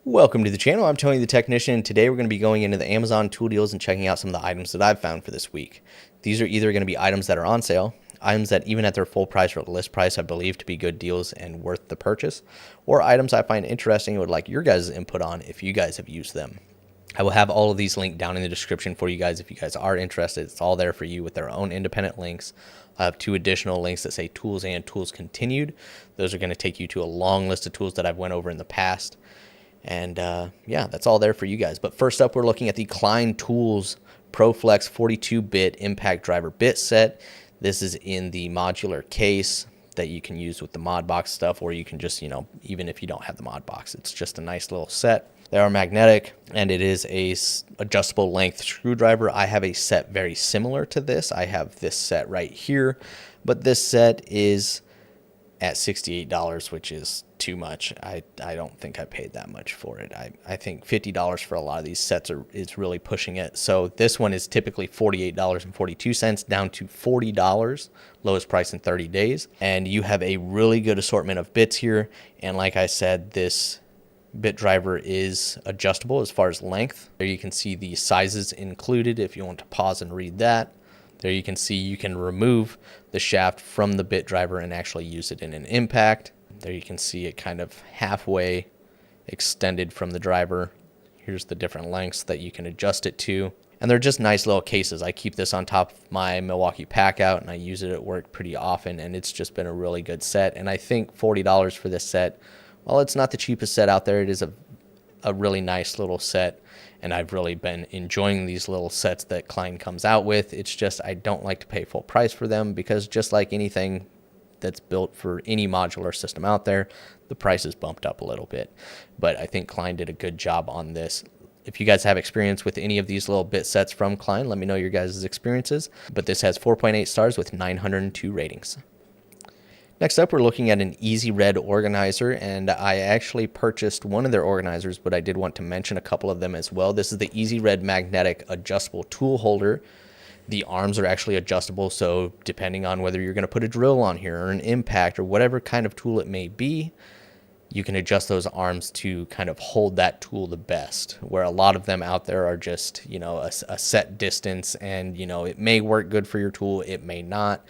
Welcome to the channel. I'm Tony the Technician. Today we're going to be going into the Amazon tool deals and checking out some of the items that I've found for this week. These are either going to be items that are on sale, items that even at their full price or list price I believe to be good deals and worth the purchase, or items I find interesting and would like your guys' input on if you guys have used them. I will have all of these linked down in the description for you guys if you guys are interested. It's all there for you with their own independent links. I have two additional links that say tools and tools continued. Those are going to take you to a long list of tools that I've went over in the past. And yeah, that's all there for you guys. But first up, we're looking at the Klein Tools ProFlex 42-bit impact driver bit set. This is in the modular case that you can use with the mod box stuff, or you can just, even if you don't have the mod box, it's just a nice little set. They are magnetic, and it is a adjustable length screwdriver. I have a set very similar to this. I have this set right here, but this set is at $68, which is too much. I don't think I paid that much for it. I think $50 for a lot of these sets is really pushing it. So this one is typically $48.42 down to $40, lowest price in 30 days. And you have a really good assortment of bits here. And like I said, this bit driver is adjustable as far as length. There you can see the sizes included if you want to pause and read that. There you can see you can remove the shaft from the bit driver and actually use it in an impact. There you can see it kind of halfway extended from the driver. Here's the different lengths that you can adjust it to. And they're just nice little cases. I keep this on top of my Milwaukee pack out and I use it at work pretty often, and it's just been a really good set. And I think $40 for this set, well, it's not the cheapest set out there. It is a really nice little set, and I've really been enjoying these little sets that Klein comes out with. It's just I don't like to pay full price for them because just like anything that's built for any modular system out there, the price is bumped up a little bit. But I think Klein did a good job on this. If you guys have experience with any of these little bit sets from Klein, let me know your guys' experiences. But this has 4.8 stars with 902 ratings. Next up, we're looking at an Easy Red organizer, and I actually purchased one of their organizers, but I did want to mention a couple of them as well. This is the Easy Red magnetic adjustable tool holder. The arms are actually adjustable, so depending on whether you're going to put a drill on here or an impact or whatever kind of tool it may be, you can adjust those arms to kind of hold that tool the best, where a lot of them out there are just, a set distance, and, it may work good for your tool, it may not.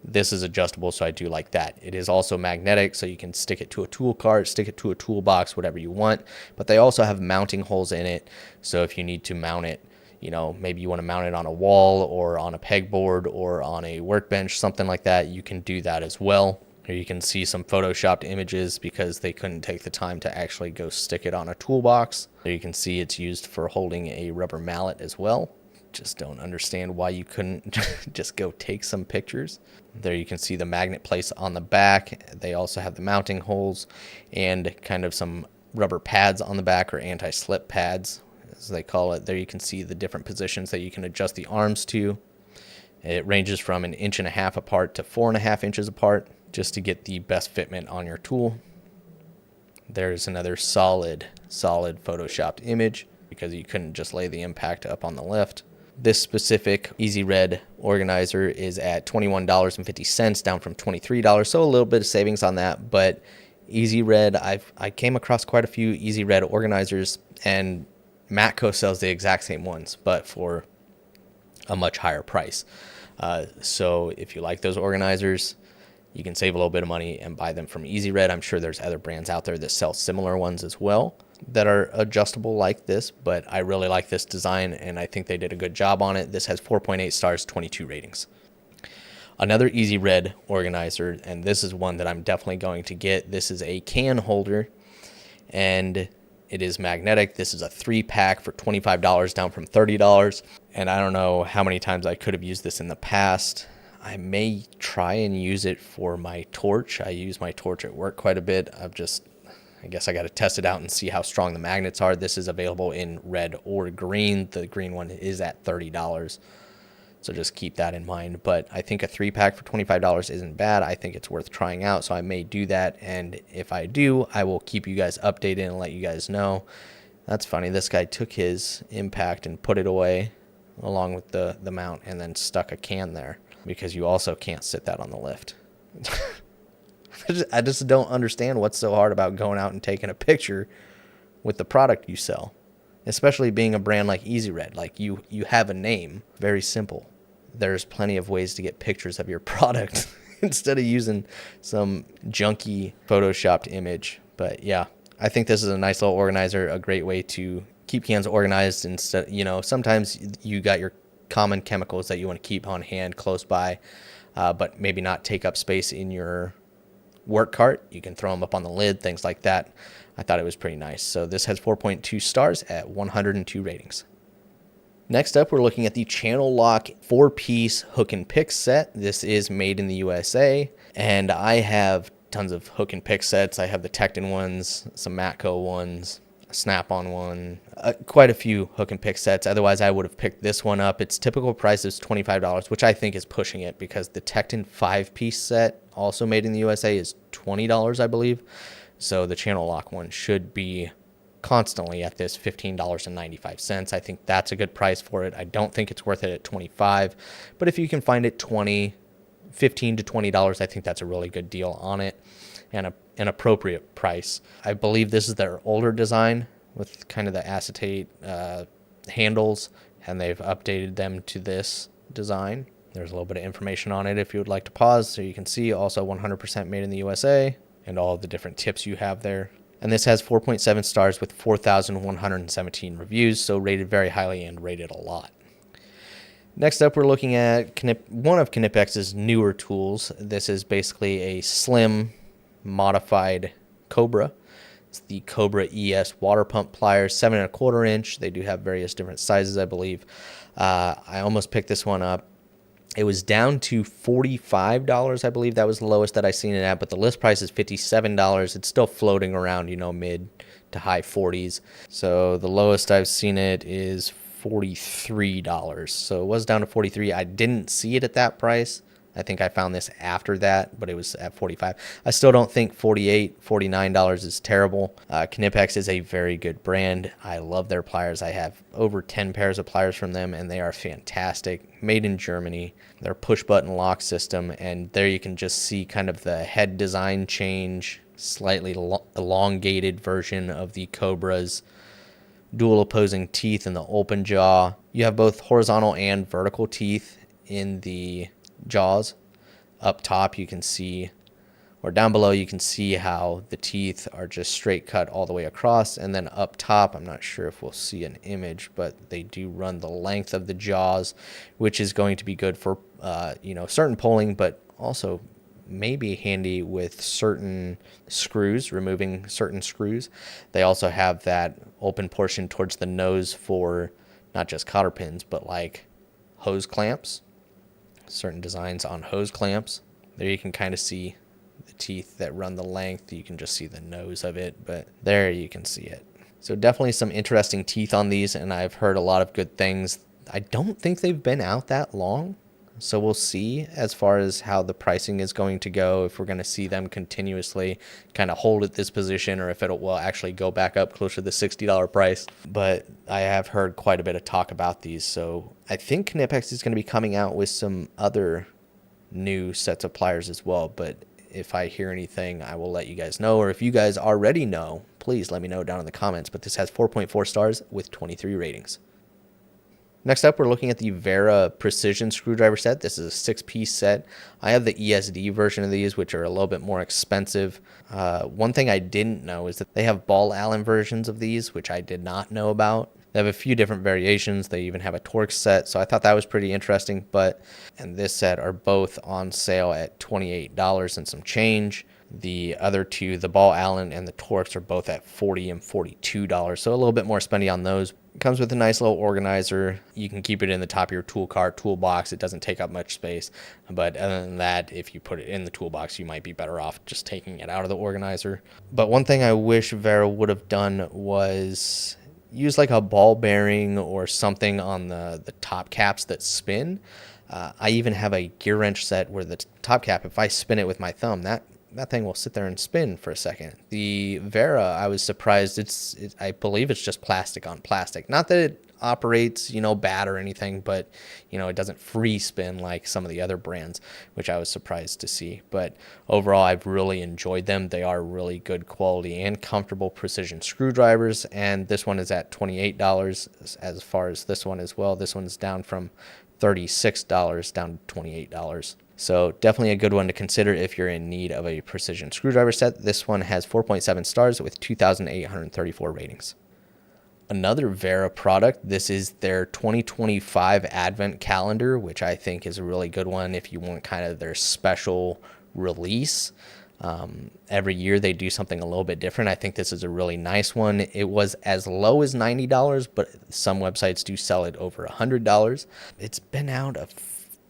This is adjustable, so I do like that. It is also magnetic, so you can stick it to a tool cart, stick it to a toolbox, whatever you want. But they also have mounting holes in it, so if you need to mount it, maybe you want to mount it on a wall or on a pegboard or on a workbench, something like that, you can do that as well. Here you can see some photoshopped images because they couldn't take the time to actually go stick it on a toolbox. There you can see it's used for holding a rubber mallet as well. Just don't understand why you couldn't just go take some pictures. There you can see the magnet place on the back. They also have the mounting holes and kind of some rubber pads on the back, or anti-slip pads as they call it. There you can see the different positions that you can adjust the arms to. It ranges from 1.5 inches apart to 4.5 inches apart, just to get the best fitment on your tool. There's another solid photoshopped image because you couldn't just lay the impact up on the lift. This specific Easy Red organizer is at $21.50, down from $23, so a little bit of savings on that. But Easy Red, I came across quite a few Easy Red organizers, and Matco sells the exact same ones, but for a much higher price. So if you like those organizers, you can save a little bit of money and buy them from Easy Red. I'm sure there's other brands out there that sell similar ones as well that are adjustable like this, but I really like this design and I think they did a good job on it. This has 4.8 stars, 22 ratings. Another Easy Red organizer, and this is one that I'm definitely going to get. This is a can holder, and it is magnetic. This is a 3-pack for $25, down from $30. And I don't know how many times I could have used this in the past. I may try and use it for my torch. I use my torch at work quite a bit. I guess I got to test it out and see how strong the magnets are. This is available in red or green. The green one is at $30. So just keep that in mind. But I think a 3-pack for $25 isn't bad. I think it's worth trying out. So I may do that. And if I do, I will keep you guys updated and let you guys know. That's funny. This guy took his impact and put it away along with the mount and then stuck a can there, because you also can't sit that on the lift. I just don't understand what's so hard about going out and taking a picture with the product you sell, especially being a brand like Easy Red. Like you have a name, very simple. There's plenty of ways to get pictures of your product instead of using some junky photoshopped image. But yeah, I think this is a nice little organizer, a great way to keep cans organized. Instead, sometimes you got your common chemicals that you want to keep on hand close by, but maybe not take up space in your work cart. You can throw them up on the lid, things like that. I thought it was pretty nice. So this has 4.2 stars at 102 ratings. Next up, we're looking at the Channellock 4-piece hook and pick set. This is made in the USA, and I have tons of hook and pick sets. I have the Tecton ones, some Matco ones, a Snap-on one, quite a few hook and pick sets. Otherwise, I would have picked this one up. Its typical price is $25, which I think is pushing it because the Tecton 5-piece set, also made in the USA, is $20, I believe. So the Channellock one should be constantly at this $15.95. I think that's a good price for it. I don't think it's worth it at $25, but if you can find it $15 to $20, I think that's a really good deal on it and an appropriate price. I believe this is their older design with kind of the acetate handles, and they've updated them to this design. There's a little bit of information on it if you would like to pause so you can see. Also 100% made in the USA, and all of the different tips you have there. And this has 4.7 stars with 4,117 reviews, so rated very highly and rated a lot. Next up, we're looking at one of Knipex's newer tools. This is basically a slim, modified Cobra. It's the Cobra ES water pump pliers, 7¼ inch. They do have various different sizes, I believe. I almost picked this one up. It was down to $45, I believe. That was the lowest that I seen it at, but the list price is $57. It's still floating around, mid to high 40s. So the lowest I've seen it is $43. So it was down to $43. I didn't see it at that price. I think I found this after that, but it was at $45. I still don't think $48, $49 is terrible. Knipex is a very good brand. I love their pliers. I have over 10 pairs of pliers from them, and they are fantastic. Made in Germany. They're push-button lock system, and there you can just see kind of the head design change, slightly elongated version of the Cobra's dual opposing teeth in the open jaw. You have both horizontal and vertical teeth in the jaws. Up top you can see, or down below you can see how the teeth are just straight cut all the way across, and then up top, I'm not sure if we'll see an image, but they do run the length of the jaws, which is going to be good for certain pulling, but also maybe handy with certain screws, removing certain screws. They also have that open portion towards the nose for not just cotter pins, but like hose clamps. Certain designs on hose clamps. There you can kind of see the teeth that run the length. You can just see the nose of it, but there you can see it. So definitely some interesting teeth on these, and I've heard a lot of good things. I don't think they've been out that long, so we'll see as far as how the pricing is going to go, if we're going to see them continuously kind of hold at this position, or if it will actually go back up closer to the $60 price. But I have heard quite a bit of talk about these, so I think Knipex is going to be coming out with some other new sets of pliers as well. But if I hear anything, I will let you guys know, or if you guys already know, please let me know down in the comments. But this has 4.4 stars with 23 ratings. Next up, we're looking at the Wera precision screwdriver set. This is a 6-piece set. I have the ESD version of these, which are a little bit more expensive. One thing I didn't know is that they have ball Allen versions of these, which I did not know about. They have a few different variations. They even have a Torx set, so I thought that was pretty interesting. And this set are both on sale at $28 and some change. The other two, the ball Allen and the Torx, are both at $40 and $42, so a little bit more spendy on those. It comes with a nice little organizer. You can keep it in the top of your tool cart, toolbox. It doesn't take up much space, but other than that, if you put it in the toolbox, you might be better off just taking it out of the organizer. But one thing I wish Wera would have done was use like a ball bearing or something on the top caps that spin. I even have a gear wrench set where the top cap, if I spin it with my thumb, that that thing will sit there and spin for a second. The Wera, I was surprised. I believe it's just plastic on plastic. Not that it operates, bad or anything, but, it doesn't free spin like some of the other brands, which I was surprised to see. But overall, I've really enjoyed them. They are really good quality and comfortable precision screwdrivers. And this one is at $28 as far as this one as well. This one's down from $36 down to $28. So definitely a good one to consider if you're in need of a precision screwdriver set. This one has 4.7 stars with 2,834 ratings. Another Wera product, this is their 2025 Advent Calendar, which I think is a really good one if you want kind of their special release. Every year they do something a little bit different. I think this is a really nice one. It was as low as $90, but some websites do sell it over $100. It's been out a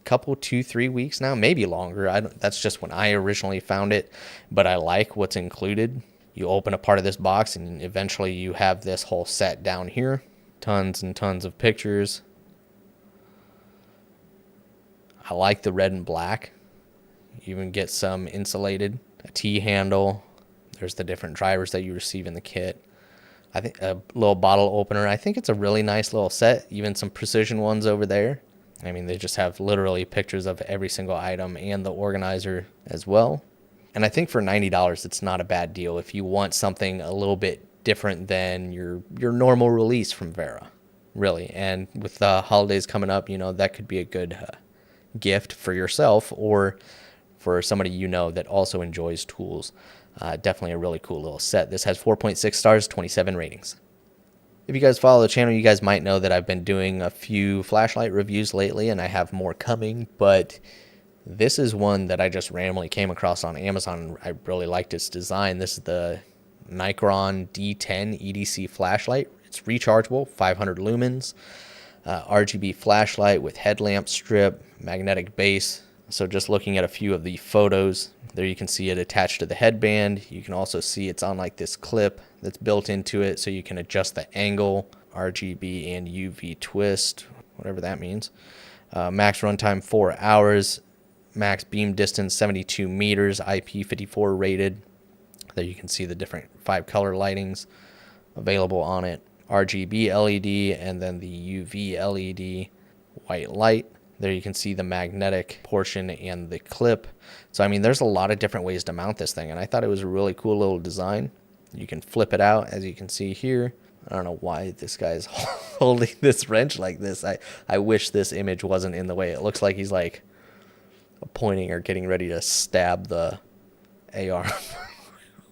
couple, 2-3 weeks now, maybe longer. That's just when I originally found it, but I like what's included. You open a part of this box and eventually you have this whole set down here. Tons and tons of pictures. I like the red and black. You even get some insulated, a T-handle. There's the different drivers that you receive in the kit. I think a little bottle opener. I think it's a really nice little set. Even some precision ones over there. I mean, they just have literally pictures of every single item and the organizer as well. And I think for $90, it's not a bad deal if you want something a little bit different than your normal release from Wera, really. And with the holidays coming up, that could be a good gift for yourself or for somebody that also enjoys tools. Definitely a really cool little set. This has 4.6 stars, 27 ratings. If you guys follow the channel, you guys might know that I've been doing a few flashlight reviews lately, and I have more coming, but this is one that I just randomly came across on Amazon. I really liked its design. This is the Nikon D10 EDC flashlight. It's rechargeable, 500 lumens, RGB flashlight with headlamp strip, magnetic base. So just looking at a few of the photos, there you can see it attached to the headband. You can also see it's on like this clip that's built into it, so you can adjust the angle, RGB and UV twist, whatever that means. Max runtime 4 hours. Max beam distance 72 meters, IP54 rated. There you can see the different 5 color lightings available on it. RGB LED and then the UV LED white light. There you can see the magnetic portion and the clip. So I mean, there's a lot of different ways to mount this thing, and I thought it was a really cool little design. You can flip it out, as you can see here. I don't know why this guy's holding this wrench like this. I wish this image wasn't in the way. It looks like he's like pointing or getting ready to stab the AR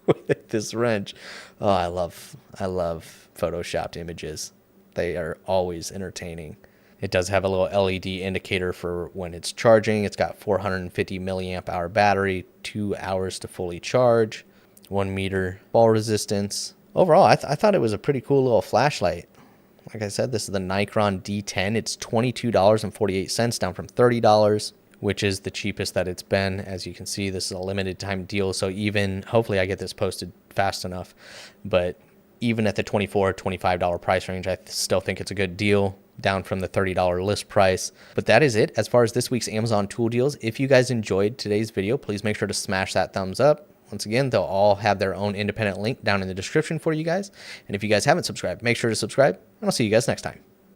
with this wrench. Oh, I love photoshopped images. They are always entertaining. It does have a little LED indicator for when it's charging. It's got 450 milliamp hour battery, 2 hours to fully charge, 1 meter fall resistance. Overall, I thought it was a pretty cool little flashlight. Like I said, this is the Nikon D10. It's $22.48, down from $30, which is the cheapest that it's been. As you can see, this is a limited time deal, so even, hopefully I get this posted fast enough, but even at the $24, $25 price range, I still think it's a good deal, down from the $30 list price. But that is it as far as this week's Amazon tool deals. If you guys enjoyed today's video, please make sure to smash that thumbs up. Once again, they'll all have their own independent link down in the description for you guys. And if you guys haven't subscribed, make sure to subscribe, and I'll see you guys next time.